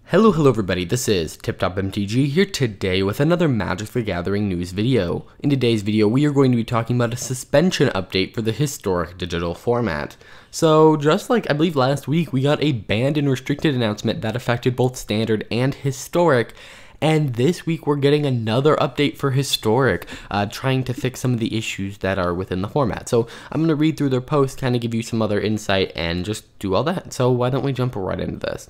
Hello everybody, this is TipTopMTG here today with another Magic the Gathering news video. In today's video, we are going to be talking about a suspension update for the historic digital format. So, just like I believe last week, we got a banned and restricted announcement that affected both standard and historic. And this week we're getting another update for historic, trying to fix some of the issues that are within the format. So I'm going to read through their post, kind of give you some other insight, and just do all that. So why don't we jump right into this?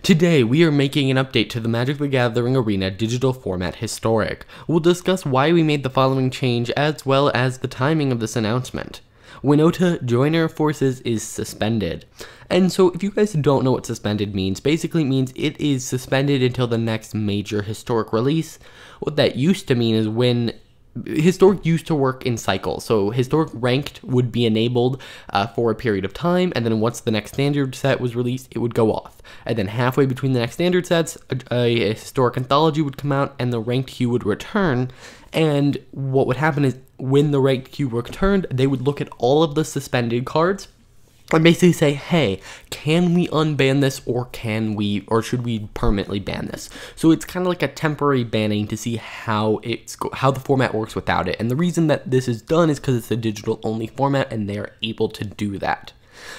Today we are making an update to the Magic the Gathering Arena digital format historic. We'll discuss why we made the following change as well as the timing of this announcement. Winota Joiner Forces is suspended. And so if you guys don't know what suspended means, basically it means it is suspended until the next major historic release. What that used to mean is when historic used to work in cycles. So historic ranked would be enabled for a period of time, and then once the next standard set was released, it would go off. And then halfway between the next standard sets, a historic anthology would come out and the ranked queue would return. And what would happen is when the ranked queue returned, they would look at all of the suspended cards and basically say, hey, can we unban this or should we permanently ban this? So it's kind of like a temporary banning to see how the format works without it. And the reason that this is done is because it's a digital only format and they are able to do that.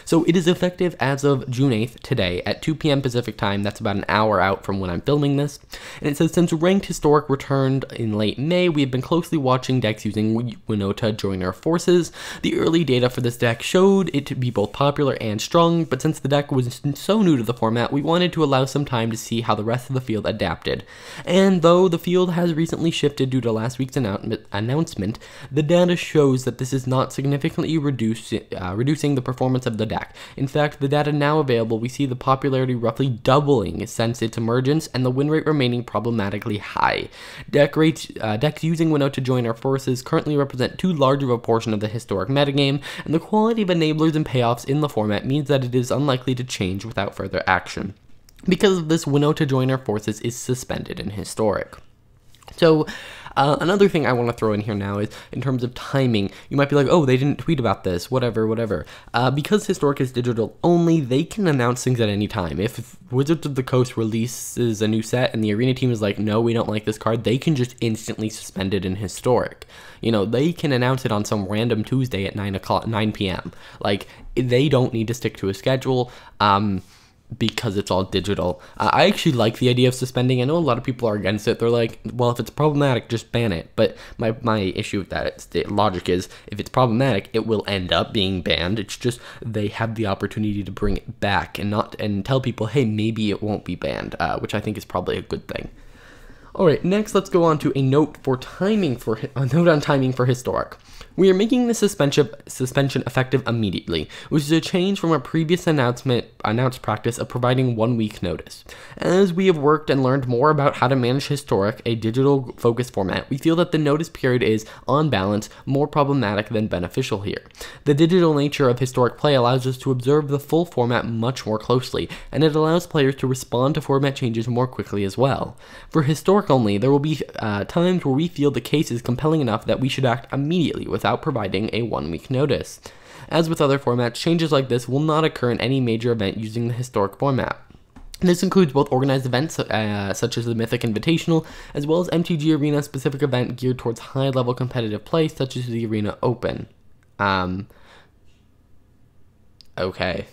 So it is effective as of June 8th, today, at 2 p.m. Pacific time. That's about an hour out from when I'm filming this. And it says, since Ranked Historic returned in late May, we have been closely watching decks using Winota Joiner Forces. The early data for this deck showed it to be both popular and strong, but since the deck was so new to the format, we wanted to allow some time to see how the rest of the field adapted. And though the field has recently shifted due to last week's announcement, the data shows that this is not significantly reducing the performance of the deck. In fact, the data now available, we see the popularity roughly doubling since its emergence and the win rate remaining problematically high. Decks using Winota Joiner Forces currently represent too large of a portion of the historic metagame, and the quality of enablers and payoffs in the format means that it is unlikely to change without further action. Because of this, Winota Joiner Forces is suspended in historic. So, another thing I want to throw in here now is, in terms of timing, you might be like, oh, they didn't tweet about this, whatever. Because Historic is digital only, they can announce things at any time. If Wizards of the Coast releases a new set and the Arena team is like, no, we don't like this card, they can just instantly suspend it in Historic. You know, they can announce it on some random Tuesday at 9 p.m. Like, they don't need to stick to a schedule, because it's all digital. I actually like the idea of suspending. I know a lot of people are against it. They're like, well, if it's problematic, just ban it. But my issue with that logic is, if it's problematic, it will end up being banned. It's just they have the opportunity to bring it back and tell people, hey, maybe it won't be banned, which I think is probably a good thing. Alright, next let's go on to a note on timing for Historic. We are making the suspension effective immediately, which is a change from our previous announced practice of providing 1 week notice. As we have worked and learned more about how to manage Historic, a digital focused format, we feel that the notice period is, on balance, more problematic than beneficial here. The digital nature of Historic play allows us to observe the full format much more closely, and it allows players to respond to format changes more quickly as well. For Historic only, there will be times where we feel the case is compelling enough that we should act immediately without providing a 1 week notice. As with other formats, changes like this will not occur in any major event using the Historic format. This includes both organized events such as the Mythic Invitational, as well as MTG Arena specific event geared towards high-level competitive play such as the Arena Open. Okay.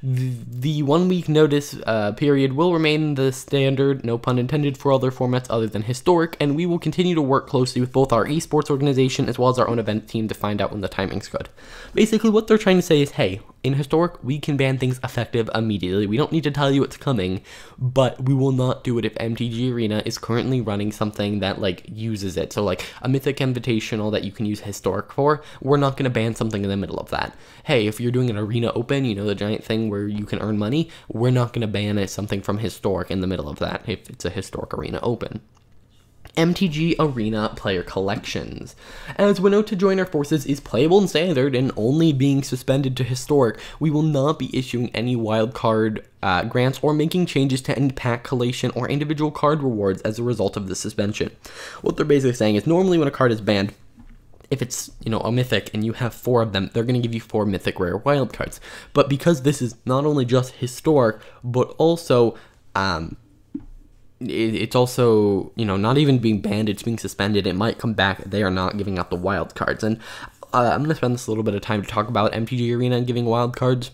The 1 week notice period will remain the standard, no pun intended, for other formats other than Historic, and we will continue to work closely with both our esports organization as well as our own event team to find out when the timing's good. Basically, what they're trying to say is, hey, in Historic, we can ban things effective immediately. We don't need to tell you it's coming, but we will not do it if MTG Arena is currently running something that, like, uses it. So, like, a Mythic Invitational that you can use Historic for, we're not going to ban something in the middle of that. Hey, if you're doing an Arena Open, you know, the giant thing where you can earn money, we're not going to ban something from Historic in the middle of that if it's a Historic Arena Open. MTG Arena player collections. As Winota Joiner Forces is playable in Standard and only being suspended to Historic, we will not be issuing any wildcard grants or making changes to any pack collation or individual card rewards as a result of the suspension. What they're basically saying is, normally when a card is banned, if it's, a mythic and you have 4 of them, they're going to give you 4 mythic rare wildcards. But because this is not only just historic, but also, it's also, not even being banned, it's being suspended. It might come back. They are not giving out the wildcards. And I'm going to spend this a little bit of time to talk about MTG Arena and giving wildcards.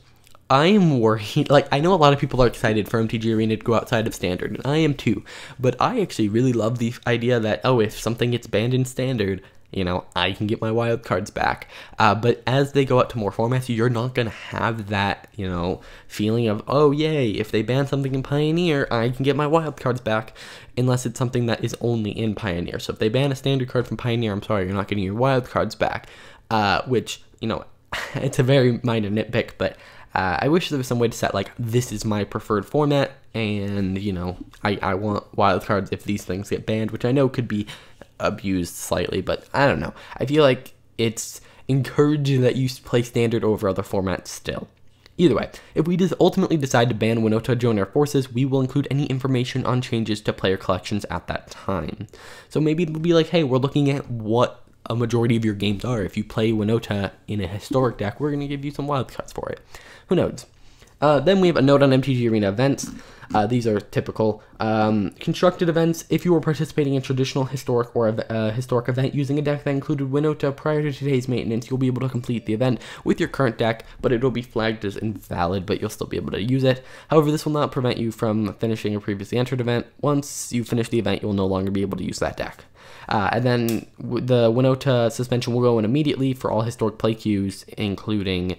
I am worried. I know a lot of people are excited for MTG Arena to go outside of Standard, and I am too. But I actually really love the idea that, if something gets banned in Standard, I can get my wildcards back. But as they go out to more formats, you're not going to have that, feeling of, oh, yay, if they ban something in Pioneer, I can get my wildcards back, unless it's something that is only in Pioneer. So if they ban a Standard card from Pioneer, I'm sorry, you're not getting your wildcards back, which, it's a very minor nitpick, but I wish there was some way to set, this is my preferred format, and, I want wildcards if these things get banned, which I know could be abused slightly, but I don't know. I feel like it's encouraging that you play Standard over other formats still. Either way, if we ultimately decide to ban Winota join our forces, we will include any information on changes to player collections at that time. So maybe it'll be like, hey, we're looking at what a majority of your games are. If you play Winota in a historic deck, we're going to give you some wildcards for it. Who knows? Then we have a note on MTG Arena events. These are typical constructed events. If you were participating in traditional historic or historic event using a deck that included Winota prior to today's maintenance, you'll be able to complete the event with your current deck, but it will be flagged as invalid, but you'll still be able to use it. However, this will not prevent you from finishing a previously entered event. Once you finish the event, you'll no longer be able to use that deck. And then the Winota suspension will go in immediately for all historic play queues, including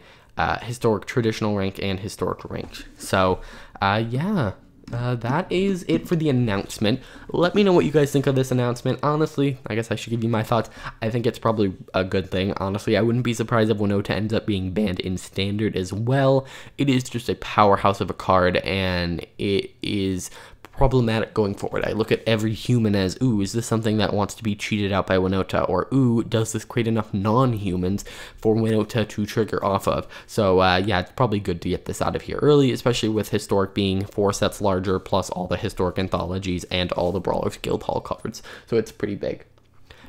historic traditional rank and historic rank. So that is it for the announcement. Let me know what you guys think of this announcement. Honestly, I guess I should give you my thoughts. I think it's probably a good thing. Honestly, I wouldn't be surprised if Winota ends up being banned in Standard as well. It is just a powerhouse of a card, and it is problematic going forward. I look at every human as, ooh, is this something that wants to be cheated out by Winota? Or, ooh, does this create enough non-humans for Winota to trigger off of? So, yeah, it's probably good to get this out of here early, especially with Historic being 4 sets larger, plus all the Historic anthologies and all the Brawlers Guild Hall cards. So it's pretty big.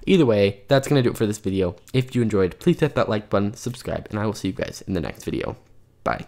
Either way, that's going to do it for this video. If you enjoyed, please hit that like button, subscribe, and I will see you guys in the next video. Bye.